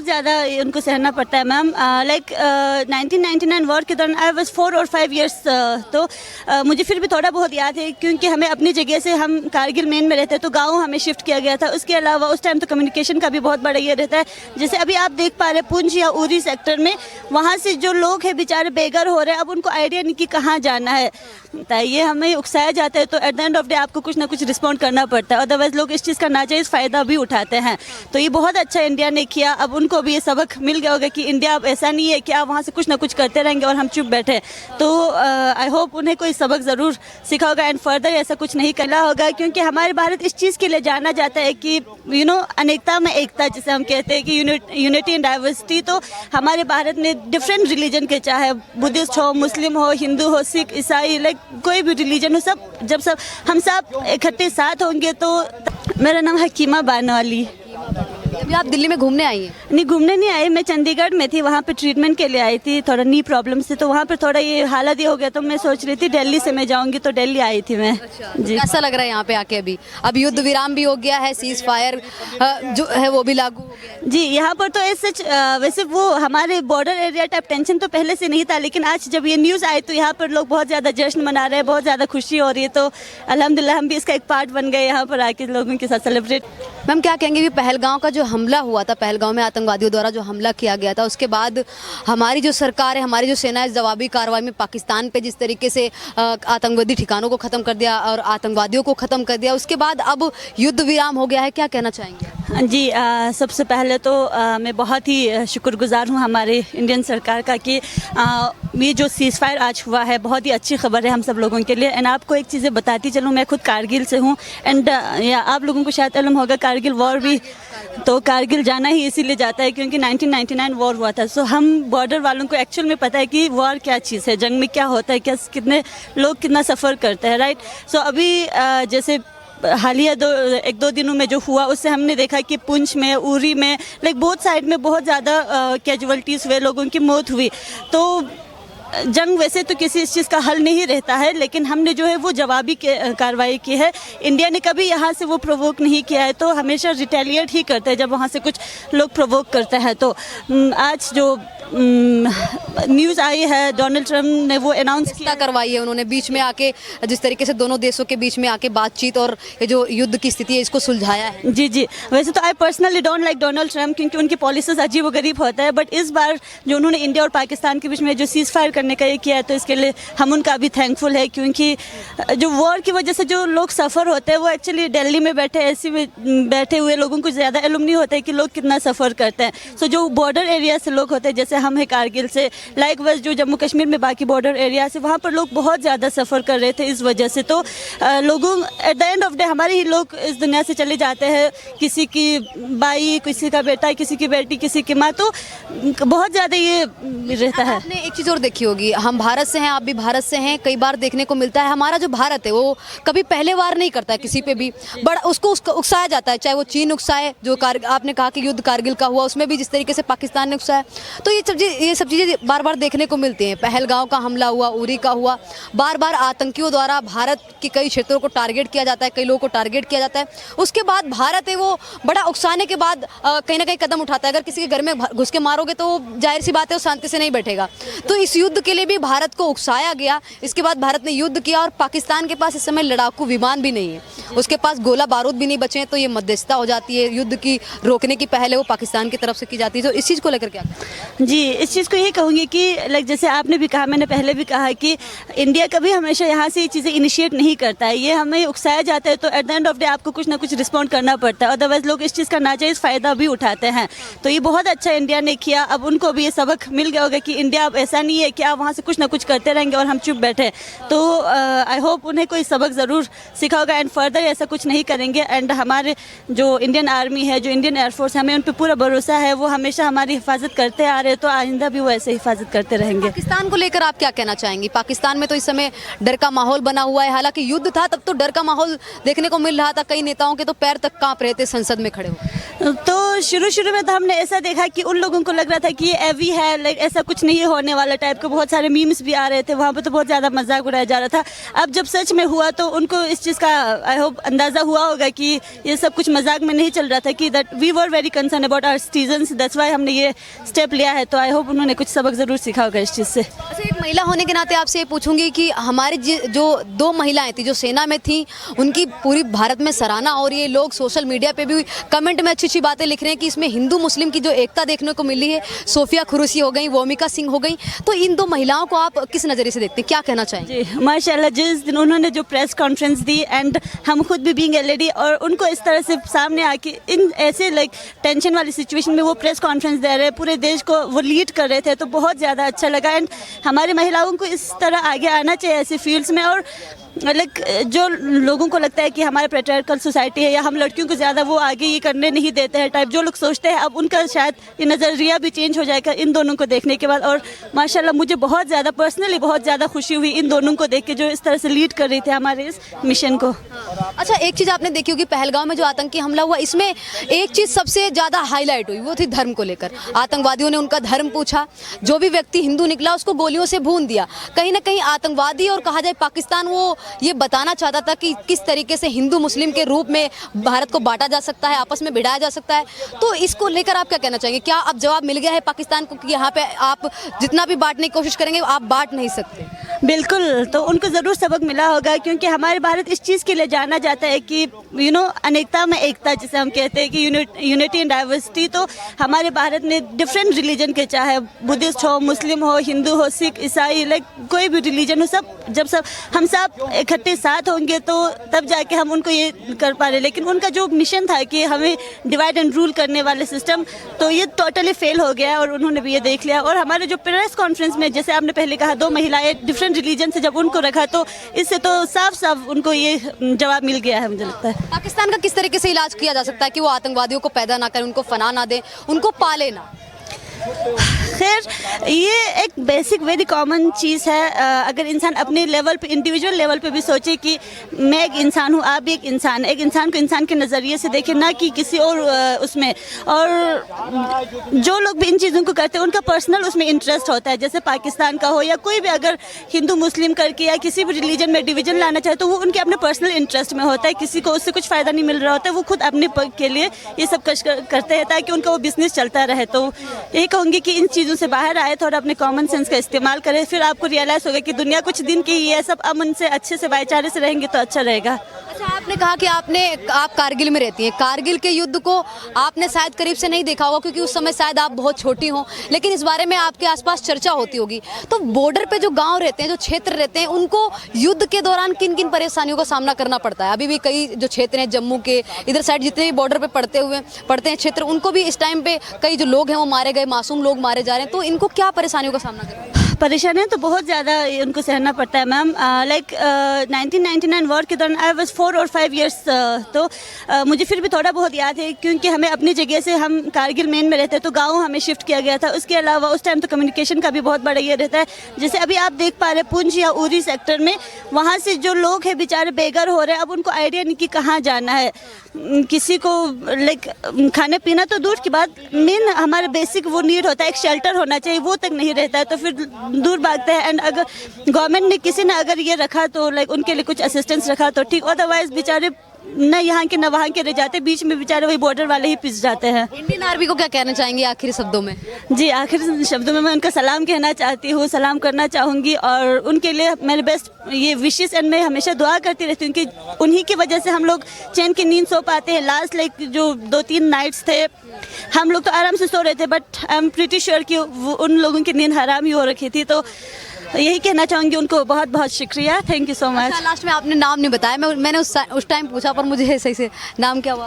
ज़्यादा उनको सहना पड़ता है मैम। लाइक 1999 वॉर के दौरान आई वाज 4 और 5 ईयर्स, तो मुझे फिर भी थोड़ा बहुत याद है क्योंकि हमें अपनी जगह से, हम कारगिल मेन में रहते हैं तो गाँव हमें शिफ्ट किया गया था। उसके अलावा उस टाइम तो कम्युनिकेशन का भी बहुत बड़ा ये रहता है। जैसे अभी आप देख पा रहे हैं पुंछ या उरी सेक्टर में, वहाँ से जो लोग हैं बेचारे बेघर हो रहे हैं, अब उनको आइडिया नहीं कि कहाँ जाना है। ये हमें उकसाया जाता है तो at the end of day आपको कुछ ना कुछ रिस्पॉन्ड करना पड़ता है, अदरवाइज लोग इस चीज़ का नाजायज़ फ़ायदा भी उठाते हैं। तो ये बहुत अच्छा इंडिया ने किया। अब उनको भी ये सबक मिल गया होगा कि इंडिया अब ऐसा नहीं है कि आप वहाँ से कुछ ना कुछ करते रहेंगे और हम चुप बैठे। तो आई होप उन्हें कोई सबक ज़रूर सीखा होगा एंड फर्दर ऐसा कुछ नहीं करना होगा, क्योंकि हमारे भारत इस चीज़ के लिए जाना जाता है कि अनेकता में एकता, जिसे हम कहते हैं कि यूनिटी इन डाइवर्सिटी। तो हमारे भारत में डिफरेंट रिलीजन के, चाहे बुद्धिस्ट हो, मुस्लिम हो, हिंदू हो, सिख, ईसाई, लाइक कोई भी रिलीजन हो, जब हम सब इकट्ठे साथ होंगे। तो मेरा नाम हकीमा बानवाली। अभी आप दिल्ली में घूमने आई हैं? नहीं, घूमने नहीं आई, मैं चंडीगढ़ में थी, वहाँ पे ट्रीटमेंट के लिए आई थी, थोड़ा नी प्रॉब्लम से। तो वहाँ पे थोड़ा ये हालत ये हो गया, तो मैं सोच रही थी दिल्ली से मैं जाऊँगी, तो दिल्ली आई थी मैं। अच्छा, जी। कैसा लग रहा है यहाँ पे आके? अब युद्ध विराम भी हो गया है, सीज फायर जो है वो भी लागू हो गया है। जी, यहाँ पर तो ऐसे वैसे वो हमारे बॉर्डर एरिया टाइप टेंशन तो पहले से नहीं था, लेकिन आज जब ये न्यूज़ आई तो यहाँ पर लोग बहुत ज़्यादा जश्न मना रहे हैं, बहुत ज़्यादा खुशी हो रही है। तो अल्हम्दुलिल्लाह हम भी इसका एक पार्ट बन गए यहाँ पर आके लोगों के साथ सेलिब्रेट। मैम क्या कहेंगे भी पहलगांव का जो हमला हुआ था, पहलगांव में आतंकवादियों द्वारा जो हमला किया गया था, उसके बाद हमारी जो सरकार है, हमारी जो सेना है, जवाबी कार्रवाई में पाकिस्तान पे जिस तरीके से आतंकवादी ठिकानों को ख़त्म कर दिया और आतंकवादियों को ख़त्म कर दिया, उसके बाद अब युद्ध विराम हो गया है, क्या कहना चाहेंगे? जी, सबसे पहले तो मैं बहुत ही शुक्रगुजार हूँ हमारे इंडियन सरकार का कि ये जो सीज़ फायर आज हुआ है बहुत ही अच्छी खबर है हम सब लोगों के लिए। एंड आपको एक चीज़ें बताती चलूँ, मैं खुद कारगिल से हूँ एंड आप लोगों को शायद मालूम होगा कारगिल वॉर भी, तो कारगिल जाना ही इसीलिए जाता है क्योंकि 1999 वॉर हुआ था। सो हम बॉर्डर वालों को एक्चुअल में पता है कि वॉर क्या चीज़ है, जंग में क्या होता है, क्या कितने लोग कितना सफ़र करते हैं, राइट। सो अभी जैसे हालिया 1-2 दिनों में जो हुआ, उससे हमने देखा कि पुंछ में, उरी में, लाइक बोथ साइड में बहुत ज़्यादा कैजुअलिटीज़ हुए, लोगों की मौत हुई। तो जंग वैसे तो किसी इस चीज़ का हल नहीं रहता है, लेकिन हमने जो है वो जवाबी कार्रवाई की है। इंडिया ने कभी यहाँ से वो प्रोवोक नहीं किया है, तो हमेशा रिटेलिएट ही करते हैं जब वहाँ से कुछ लोग प्रोवोक करते हैं। तो आज जो न्यूज़ आई है, डोनाल्ड ट्रम्प ने वो अनाउंस किया करवाई है उन्होंने, बीच में आके जिस तरीके से दोनों देशों के बीच में आके बातचीत और ये जो युद्ध की स्थिति है इसको सुलझाया है। जी जी, वैसे तो I personally don't like Donald Trump क्योंकि उनकी पॉलिसीज अजीब व गरीब होता है, बट इस बार जो उन्होंने इंडिया और पाकिस्तान के बीच में जो सीज़ फायर करने का ये किया है, तो इसके लिए हम उनका भी थैंकफुल है। क्योंकि जो वॉर की वजह से जो लोग सफ़र होते हैं वो एक्चुअली दिल्ली में बैठे, ऐसे में बैठे हुए लोगों को ज़्यादा इल्म नहीं होता है कि लोग कितना सफ़र करते हैं। सो जो बॉर्डर एरिया से लोग होते हैं, जैसे हम हैं कारगिल से, लाइक वैस जो जम्मू कश्मीर में बाकी बॉर्डर एरिया से, वहाँ पर लोग बहुत ज़्यादा सफ़र कर रहे थे इस वजह से। तो लोगों at the end of day हमारे ही लोग इस दुनिया से चले जाते हैं, किसी की बाई, किसी का बेटा, किसी की बेटी, किसी की माँ, तो बहुत ज़्यादा ये रहता है। आपने एक चीज़ और देखी होगी, हम भारत से हैं, आप भी भारत से हैं, कई बार देखने को मिलता है हमारा जो भारत है वो कभी पहले वार नहीं करता है किसी पे भी, बड़ा उसको उकसाया जाता है, चाहे वो चीन उकसाए, जो आपने कहा कि युद्ध कारगिल का हुआ उसमें भी जिस तरीके से पाकिस्तान ने उकसाया। तो ये सब चीज़ें बार बार देखने को मिलती हैं। पहलगांव का हमला हुआ, उरी का हुआ, बार बार आतंकियों द्वारा भारत के कई क्षेत्रों को टारगेट किया जाता है, कई लोगों को टारगेट किया जाता है। उसके बाद भारत है वो बड़ा उकसाने के बाद कहीं ना कहीं कदम उठाता है। अगर किसी के घर में घुस के मारोगे तो जाहिर सी बात है वो शांति से नहीं बैठेगा। तो इस युद्ध के लिए भी भारत को उकसाया गया, इसके बाद भारत ने युद्ध किया और पाकिस्तान के पास इस समय लड़ाकू विमान भी नहीं है, उसके पास गोला बारूद भी नहीं बचे हैं। तो ये मध्यस्थता हो जाती है, युद्ध की रोकने की पहले वो पाकिस्तान की तरफ से की जाती है। तो इस चीज़ को लेकर क्या? जी, इस चीज़ को यही कहूँगी कि लाइक जैसे आपने भी कहा, मैंने पहले भी कहा कि इंडिया कभी हमेशा यहाँ से ये चीज़ें इनिशिएट नहीं करता है, ये हमें उकसाया जाता है। तो at the end of day आपको कुछ ना कुछ रिस्पॉन्ड करना पड़ता है, अदरवाइज लोग इस चीज़ का नाजायज़ फ़ायदा भी उठाते हैं। तो ये बहुत अच्छा इंडिया ने किया। अब उनको भी ये सबक मिल गया होगा कि इंडिया अब ऐसा नहीं है कि आप वहाँ से कुछ ना कुछ करते रहेंगे और हम चुप बैठे। तो आई होप उन्हें कोई सबक ज़रूर सीखा होगा एंड फर्दर ऐसा कुछ नहीं करेंगे। एंड हमारे जो इंडियन आर्मी है, जो इंडियन एयरफोर्स है, हमें उन पर पूरा भरोसा है, वो हमेशा हमारी हिफाजत करते आ रहे हैं। तो तो आइंदा भी वो ऐसे हिफाजत करते रहेंगे। पाकिस्तान को लेकर आप क्या कहना चाहेंगी? पाकिस्तान में तो इस समय डर का माहौल बना हुआ है, हालांकि युद्ध था तब तो डर का माहौल देखने को मिल रहा था, कई नेताओं के तो पैर तक कांप रहे थे संसद में खड़े हो। तो शुरू में तो हमने ऐसा देखा कि उन लोगों को लग रहा था कि ये एवी है, लाइक ऐसा कुछ नहीं होने वाला टाइप का, बहुत सारे मीम्स भी आ रहे थे वहाँ पे, तो बहुत ज़्यादा मजाक उड़ाया जा रहा था। अब जब सच में हुआ तो उनको इस चीज़ का आई होप अंदाज़ा हुआ होगा कि ये सब कुछ मजाक में नहीं चल रहा था, कि that we were very concern about our citizens, that's why हमने ये स्टेप लिया है। तो आई होप उन्होंने कुछ सबक ज़रूर सीखा होगा इस चीज़ से। अच्छा, एक महिला होने के नाते आपसे ये पूछूंगी कि हमारी जो 2 महिलाएं थी जो सेना में थी, उनकी पूरी भारत में सराहना हो रही है, लोग सोशल मीडिया पे भी कमेंट में अच्छी अच्छी बातें लिख रहे हैं कि इसमें हिंदू मुस्लिम की जो एकता देखने को मिली है, सोफिया खुरेशी हो गई, वोमिका सिंह हो गई, तो इन 2 महिलाओं को आप किस नज़रिए से देखते हैं, क्या कहना चाहेंगे? जी माशाल्लाह, जिस दिन उन्होंने जो प्रेस कॉन्फ्रेंस दी एंड हम खुद भी बीइंग ए लेडी और उनको इस तरह से सामने आके इन ऐसे लाइक टेंशन वाली सिचुएशन में वो प्रेस कॉन्फ्रेंस दे रहे, पूरे देश को वो लीड कर रहे थे, तो बहुत ज़्यादा अच्छा लगा। एंड हमारी महिलाओं को इस तरह आगे आना चाहिए ऐसे फील्ड्स में। और लाइक जो लोगों को लगता है कि हमारे पेट्रियार्कल सोसाइटी है या हम लड़कियों को ज़्यादा वो आगे ये करने नहीं देते हैं टाइप, जो लोग सोचते हैं, अब उनका शायद ये नज़रिया भी चेंज हो जाएगा इन दोनों को देखने के बाद। और माशाल्लाह मुझे बहुत ज़्यादा पर्सनली बहुत ज़्यादा खुशी हुई इन दोनों को देख के, जो इस तरह से लीड कर रही थी हमारे इस मिशन को। अच्छा, एक चीज़ आपने देखी होगी, पहलगांव में जो आतंकी हमला हुआ, इसमें एक चीज़ सबसे ज़्यादा हाईलाइट हुई, वो थी धर्म को लेकर। आतंकवादियों ने उनका धर्म पूछा, जो भी व्यक्ति हिंदू निकला उसको गोलियों से भून दिया। कहीं ना कहीं आतंकवादी और कहा जाए पाकिस्तान वो ये बताना चाहता था कि किस तरीके से हिंदू मुस्लिम के रूप में भारत को बांटा जा सकता है, आपस में भिड़ाया जा सकता है। तो इसको लेकर आप क्या कहना चाहेंगे? क्या अब जवाब मिल गया है पाकिस्तान को कि यहाँ पे आप जितना भी बांटने की कोशिश करेंगे आप बांट नहीं सकते? बिल्कुल, तो उनको ज़रूर सबक मिला होगा, क्योंकि हमारे भारत इस चीज़ के लिए जाना जाता है कि अनेकता में एकता, जिसे हम कहते हैं कि यूनिटी इन डाइवर्सिटी। तो हमारे भारत में डिफरेंट रिलीजन के, चाहे बुद्धिस्ट हो, मुस्लिम हो, हिंदू हो, सिख, ईसाई, लाइक कोई भी रिलीजन हो, जब हम सब इकट्ठे साथ होंगे तो तब जाके हम उनको ये कर पा रहे। लेकिन उनका जो मिशन था कि हमें डिवाइड एंड रूल करने वाले सिस्टम, तो ये टोटली फेल हो गया और उन्होंने भी ये देख लिया। और हमारे जो प्रेस कॉन्फ्रेंस में, जैसे आपने पहले कहा, 2 महिलाएं डिफरेंट रिलीजन से जब उनको रखा, तो इससे तो साफ उनको ये जवाब मिल गया है, मुझे लगता है। पाकिस्तान का किस तरीके से इलाज किया जा सकता है कि वो आतंकवादियों को पैदा ना करें, उनको फना ना दें, उनको पाले ना? खैर, ये एक बेसिक वेरी कॉमन चीज़ है। अगर इंसान अपने लेवल पे, इंडिविजुअल लेवल पे भी सोचे कि मैं एक इंसान हूँ, आप भी एक इंसान, एक इंसान को इंसान के नज़रिए से देखें, ना कि किसी और उसमें। और जो लोग भी इन चीज़ों को करते हैं उनका पर्सनल उसमें इंटरेस्ट होता है, जैसे पाकिस्तान का हो या कोई भी अगर हिंदू मुस्लिम करके या किसी भी रिलीजन में डिवीजन लाना चाहे, तो वो उनके अपने पर्सनल इंटरेस्ट में होता है, किसी को उससे कुछ फ़ायदा नहीं मिल रहा होता है, वो खुद अपने के लिए ये सब करते हैं ताकि उनका वो बिजनेस चलता रहे। तो यही कहूँगी कि इन चीज़ों से बाहर आए, थोड़ा अपने कॉमन सेंस का इस्तेमाल करें, फिर आपको रियलाइज़ होगा कि दुनिया कुछ दिन की ही है, सब अमन से अच्छे से भाईचारे से रहेंगे तो अच्छा रहेगा। अच्छा, आपने कहा कि आप कारगिल में रहती हैं, कारगिल के युद्ध को आपने शायद करीब से नहीं देखा होगा क्योंकि उस समय शायद आप बहुत छोटी हों, लेकिन इस बारे में आपके आसपास चर्चा होती होगी। तो बॉर्डर पे जो गांव रहते हैं, जो क्षेत्र रहते हैं, उनको युद्ध के दौरान किन किन परेशानियों का सामना करना पड़ता है? अभी भी कई जो क्षेत्र हैं जम्मू के इधर साइड, जितने भी बॉर्डर पे पड़ते हैं क्षेत्र, उनको भी इस टाइम पे कई जो लोग हैं वो मारे गए, मासूम लोग मारे जा रहे हैं, तो इनको क्या परेशानियों का सामना करना? परेशानियाँ तो बहुत ज़्यादा उनको सहना पड़ता है मैम। लाइक 1999 वॉर के दौरान आई वाज 4 और 5 ईयर्स, तो मुझे फिर भी थोड़ा बहुत याद है, क्योंकि हमें अपनी जगह से, हम कारगिल मेन में रहते हैं तो गाँव हमें शिफ्ट किया गया था। उसके अलावा उस टाइम तो कम्युनिकेशन का भी बहुत बड़ा ये रहता है। जैसे अभी आप देख पा रहे हैं पुंछ या उरी सेक्टर में, वहाँ से जो लोग हैं बेचारे बेघर हो रहे हैं, अब उनको आइडिया नहीं कि कहाँ जाना है। किसी को लाइक खाने पीना तो दूर की बात, मेन हमारे बेसिक वो नीड होता है, एक शेल्टर होना चाहिए, वो तक नहीं रहता है, तो फिर दूर भागते हैं। एंड अगर गवर्नमेंट ने किसी ने अगर ये रखा तो लाइक उनके लिए कुछ असिस्टेंस रखा तो ठीक, अदरवाइज बेचारे न यहाँ के न वहाँ के रह जाते, बीच में बेचारे वही बॉर्डर वाले ही पिस जाते हैं। इंडियन आर्मी को क्या कहना चाहेंगे आखिरी शब्दों में? जी, आखिर शब्दों में मैं उनका सलाम कहना चाहती हूँ, सलाम करना चाहूँगी, और उनके लिए मेरे बेस्ट ये विशेस एंड मैं हमेशा दुआ करती रहती हूँ कि उन्हीं की वजह से हम लोग चैन की नींद सो पाते हैं। लास्ट लाइक जो 2-3 नाइट्स थे, हम लोग तो आराम से सो रहे थे, but I am pretty sure कि उन लोगों की नींद हराम ही हो रखी थी। तो यही कहना चाहूँगी उनको बहुत बहुत शुक्रिया, thank you so much. Last में आपने नाम नहीं बताया, मैंने उस टाइम पूछा पर मुझे सही से नाम क्या हुआ?